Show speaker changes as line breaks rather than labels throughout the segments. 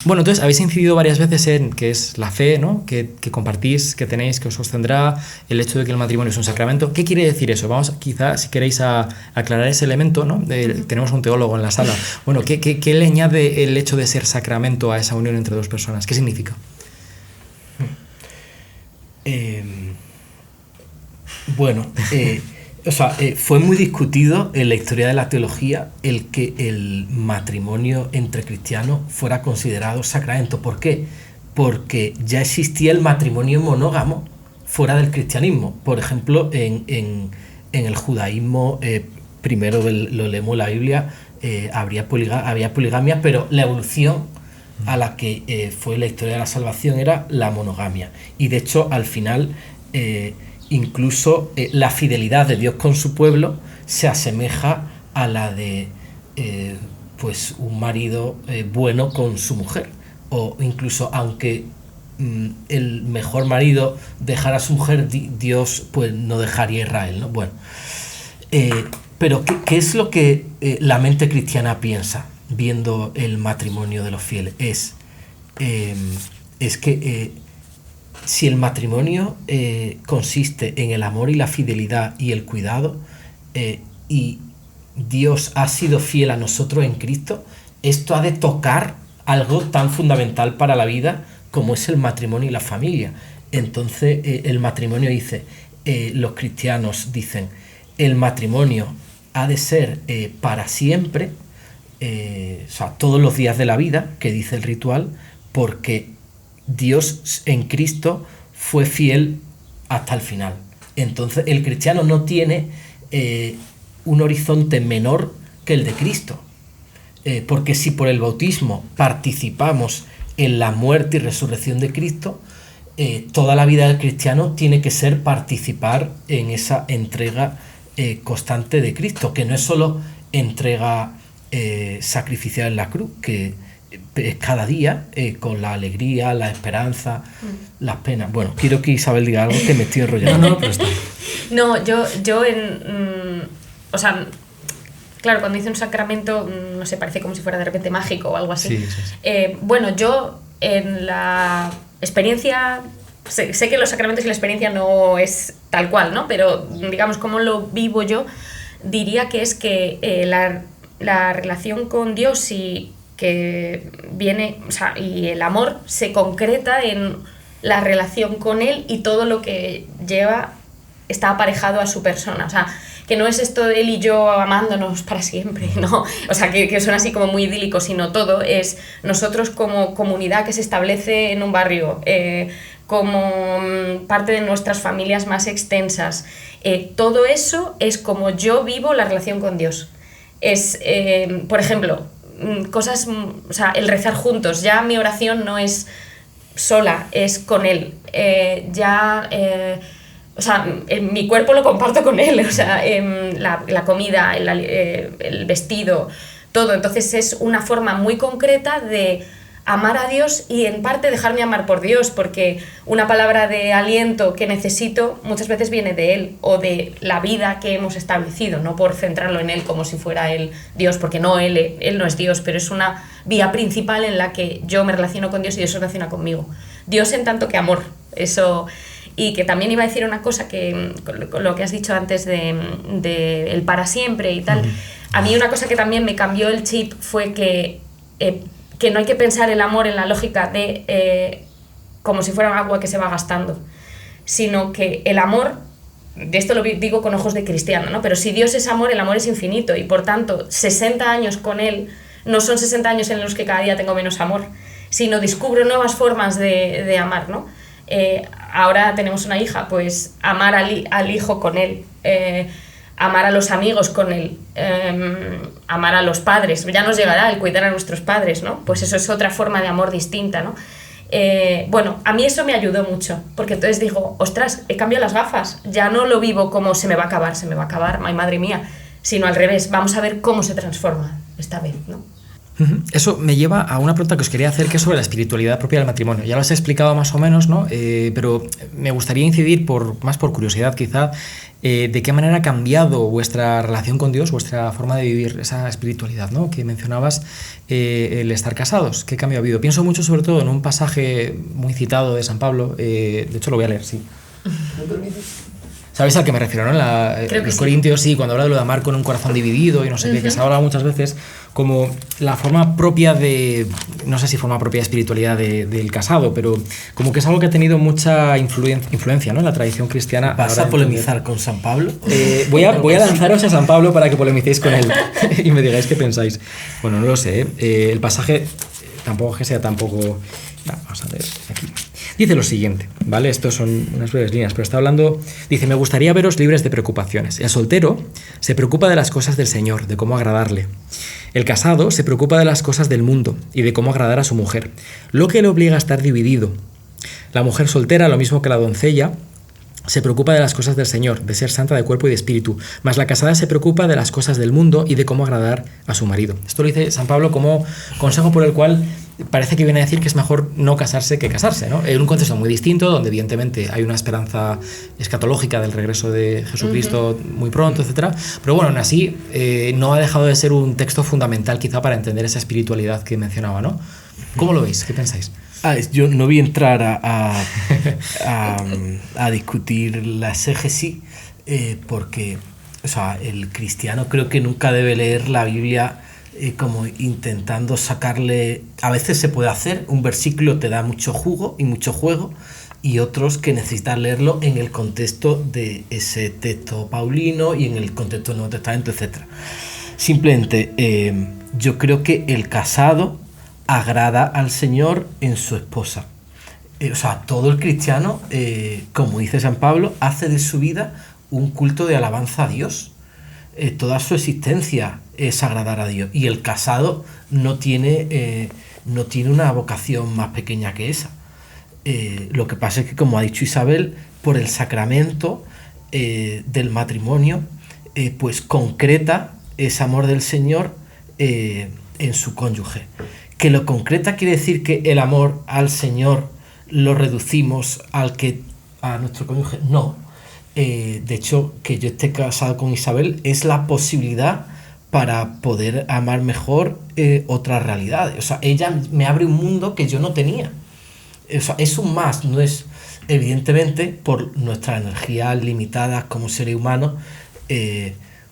Bueno, entonces habéis incidido varias veces en que es la fe, ¿no? Que compartís, que tenéis, que os sostendrá, el hecho de que el matrimonio es un sacramento. ¿Qué quiere decir eso? Vamos quizá, si queréis, a aclarar ese elemento, ¿no? Tenemos un teólogo en la sala. Bueno, ¿qué le añade el hecho de ser sacramento a esa unión entre dos personas? ¿Qué significa?
Fue muy discutido en la historia de la teología el que el matrimonio entre cristianos fuera considerado sacramento. ¿Por qué? Porque ya existía el matrimonio monógamo fuera del cristianismo. Por ejemplo, en el judaísmo, primero lo leemos en la Biblia, había poligamia, pero la evolución a la que fue la historia de la salvación era la monogamia. Y de hecho, al final, incluso la fidelidad de Dios con su pueblo se asemeja a la de pues un marido bueno con su mujer, o incluso aunque el mejor marido dejara a su mujer, Dios pues no dejaría a Israel, ¿no? Bueno, pero ¿qué es lo que la mente cristiana piensa viendo el matrimonio de los fieles? Es que si el matrimonio consiste en el amor y la fidelidad y el cuidado, y Dios ha sido fiel a nosotros en Cristo, esto ha de tocar algo tan fundamental para la vida como es el matrimonio y la familia. Entonces el matrimonio dice, los cristianos dicen, el matrimonio ha de ser para siempre, todos los días de la vida, que dice el ritual, porque Dios en Cristo fue fiel hasta el final. Entonces el cristiano no tiene un horizonte menor que el de Cristo, porque si por el bautismo participamos en la muerte y resurrección de Cristo, toda la vida del cristiano tiene que ser participar en esa entrega constante de Cristo, que no es solo entrega sacrificial en la cruz, que es cada día, con la alegría, la esperanza, las penas. Bueno, quiero que Isabel diga algo, que me estoy enrollando.
No, pero está.
No, yo claro, cuando dice un sacramento, no sé, parece como si fuera de repente mágico o algo así. Sí. Bueno, yo en la experiencia, sé que los sacramentos y la experiencia no es tal cual, ¿no? Pero digamos, como lo vivo yo, diría que es que la relación con Dios y que viene, y el amor se concreta en la relación con Él y todo lo que lleva está aparejado a su persona. O sea, que no es esto de Él y yo amándonos para siempre, ¿no? O sea, que suena así como muy idílico, sino todo es nosotros como comunidad que se establece en un barrio, como parte de nuestras familias más extensas. Todo eso es como yo vivo la relación con Dios. Es, por ejemplo, cosas, o sea, el rezar juntos. Ya mi oración no es sola, es con Él. Mi cuerpo lo comparto con Él, o sea, la comida, el vestido, todo. Entonces es una forma muy concreta de amar a Dios y en parte dejarme amar por Dios, porque una palabra de aliento que necesito muchas veces viene de Él o de la vida que hemos establecido, no por centrarlo en Él como si fuera Él Dios, porque no, Él no es Dios, pero es una vía principal en la que yo me relaciono con Dios y Dios se relaciona conmigo. Dios en tanto que amor, eso. Y que también iba a decir una cosa que con lo que has dicho antes de el para siempre y tal. A mí una cosa que también me cambió el chip fue que no hay que pensar el amor en la lógica de como si fuera agua que se va gastando, sino que el amor, de esto lo digo con ojos de cristiano, ¿no? Pero si Dios es amor, el amor es infinito y por tanto 60 años con Él no son 60 años en los que cada día tengo menos amor, sino descubro nuevas formas de amar, ¿no? Ahora tenemos una hija, pues amar al hijo con él, amar a los amigos con él, amar a los padres, ya nos llegará el cuidar a nuestros padres, ¿no? Pues eso es otra forma de amor distinta, ¿no? Bueno, a mí eso me ayudó mucho, porque entonces digo, ostras, he cambiado las gafas, ya no lo vivo como se me va a acabar, ay madre mía, sino al revés, vamos a ver cómo se transforma esta vez, ¿no?
Eso me lleva a una pregunta que os quería hacer, que es sobre la espiritualidad propia del matrimonio. Ya lo os he explicado más o menos, ¿no? Pero me gustaría incidir, más por curiosidad quizá, de qué manera ha cambiado vuestra relación con Dios, vuestra forma de vivir esa espiritualidad, ¿no? Que mencionabas, el estar casados. ¿Qué cambio ha habido? Pienso mucho sobre todo en un pasaje muy citado de San Pablo, de hecho lo voy a leer, sí. ¿Me permites? ¿Sabéis al que me refiero, no? Los Corintios, sí, cuando habla de lo de amar con un corazón dividido y no sé qué, que se habla muchas veces como la forma propia de, no sé si forma propia de espiritualidad del casado, pero como que es algo que ha tenido mucha influencia, ¿no? En la tradición cristiana.
¿Vas a polemizar con San Pablo?
Voy a lanzaros a San Pablo para que polemicéis con él y me digáis qué pensáis. Bueno, no lo sé, el pasaje tampoco es que sea tampoco... Vamos a ver aquí. Dice lo siguiente, ¿vale? Estos son unas breves líneas, pero está hablando... Dice, me gustaría veros libres de preocupaciones. El soltero se preocupa de las cosas del Señor, de cómo agradarle. El casado se preocupa de las cosas del mundo y de cómo agradar a su mujer, lo que le obliga a estar dividido. La mujer soltera, lo mismo que la doncella, se preocupa de las cosas del Señor, de ser santa de cuerpo y de espíritu, mas la casada se preocupa de las cosas del mundo y de cómo agradar a su marido. Esto lo dice San Pablo como consejo por el cual parece que viene a decir que es mejor no casarse que casarse, ¿no? En un contexto muy distinto, donde evidentemente hay una esperanza escatológica del regreso de Jesucristo muy pronto, etcétera. Pero bueno, aún así, no ha dejado de ser un texto fundamental quizá para entender esa espiritualidad que mencionaba, ¿no? ¿Cómo lo veis? ¿Qué pensáis?
Yo no voy a entrar a discutir la exégesis, porque, o sea, el cristiano creo que nunca debe leer la Biblia como intentando sacarle... A veces se puede hacer, un versículo te da mucho jugo y mucho juego, y otros que necesitas leerlo en el contexto de ese texto paulino y en el contexto del Nuevo Testamento, etc. Simplemente, yo creo que el casado agrada al Señor en su esposa. O sea, todo el cristiano, como dice San Pablo, hace de su vida un culto de alabanza a Dios. Toda su existencia es agradar a Dios. Y el casado no tiene una vocación más pequeña que esa. Lo que pasa es que, como ha dicho Isabel, por el sacramento del matrimonio, pues concreta ese amor del Señor en su cónyuge. Que lo concreta quiere decir que el amor al Señor lo reducimos a nuestro cónyuge. No. De hecho, que yo esté casado con Isabel es la posibilidad para poder amar mejor otras realidades. O sea, ella me abre un mundo que yo no tenía. O sea, es un más, no es... Evidentemente, por nuestras energías limitadas como seres humanos,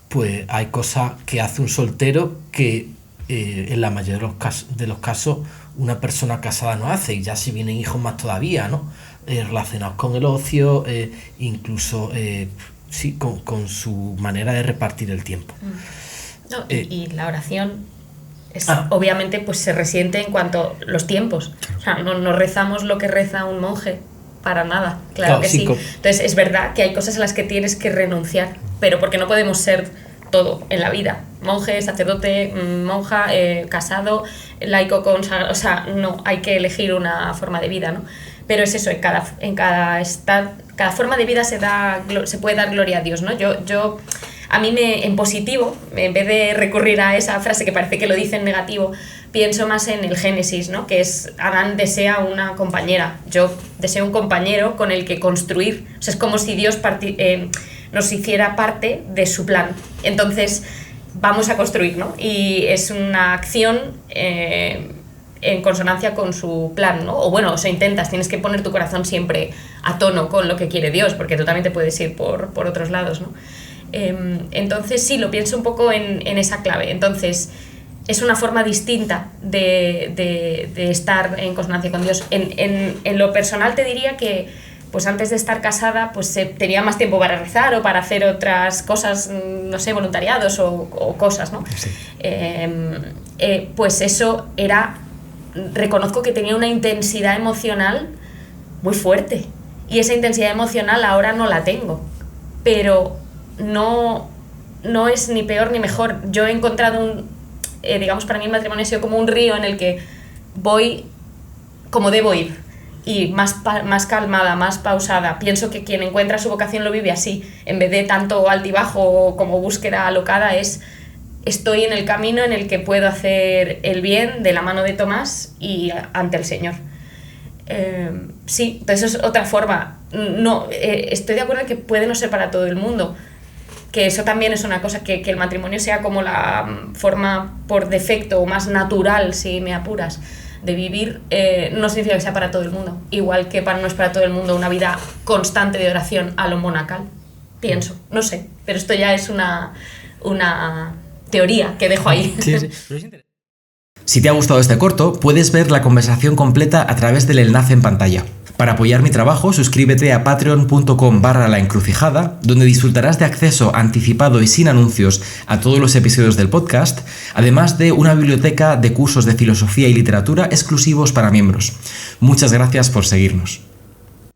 pues hay cosas que hace un soltero que en la mayoría de los casos una persona casada no hace, y ya si vienen hijos más todavía, ¿no? Relacionados con el ocio, incluso sí, con su manera de repartir el tiempo.
No, y la oración es, obviamente pues se resiente en cuanto a los tiempos. O sea, no rezamos lo que reza un monje, para nada, claro que sí. Entonces es verdad que hay cosas a las que tienes que renunciar, pero porque no podemos ser todo en la vida. Monje, sacerdote, monja, casado, laico, consagrado, o sea, no, hay que elegir una forma de vida, ¿no? Pero es eso, cada forma de vida se puede dar gloria a Dios, ¿no? A mí en positivo, en vez de recurrir a esa frase que parece que lo dice en negativo, pienso más en el Génesis, ¿no? Que es, Adán desea una compañera, yo deseo un compañero con el que construir. O sea, es como si Dios nos hiciera parte de su plan. Entonces, vamos a construir, ¿no? Y es una acción en consonancia con su plan, ¿no? O bueno, tienes que poner tu corazón siempre a tono con lo que quiere Dios, porque tú también te puedes ir por otros lados, ¿no? Entonces sí, lo pienso un poco en esa clave. Entonces es una forma distinta de estar en consonancia con Dios. En lo personal te diría que pues antes de estar casada pues tenía más tiempo para rezar o para hacer otras cosas, no sé, voluntariados o cosas, ¿no? Sí. Pues eso reconozco que tenía una intensidad emocional muy fuerte, y esa intensidad emocional ahora no la tengo, pero no es ni peor ni mejor. Yo he encontrado digamos, para mí el matrimonio ha sido como un río en el que voy como debo ir, y más calmada, más pausada. Pienso que quien encuentra su vocación lo vive así, en vez de tanto altibajo como búsqueda alocada, es estoy en el camino en el que puedo hacer el bien de la mano de Tomás y ante el Señor. Sí, entonces es otra forma. No, estoy de acuerdo en que puede no ser para todo el mundo, que eso también es una cosa, que el matrimonio sea como la forma por defecto o más natural, si me apuras, de vivir, no significa que sea para todo el mundo, igual que no es para todo el mundo una vida constante de oración a lo monacal, pienso, no sé, pero esto ya es una teoría que dejo ahí.
Sí, sí. Si te ha gustado este corto, puedes ver la conversación completa a través del enlace en pantalla. Para apoyar mi trabajo, suscríbete a patreon.com/laencrucijada, donde disfrutarás de acceso anticipado y sin anuncios a todos los episodios del podcast, además de una biblioteca de cursos de filosofía y literatura exclusivos para miembros. Muchas gracias por seguirnos.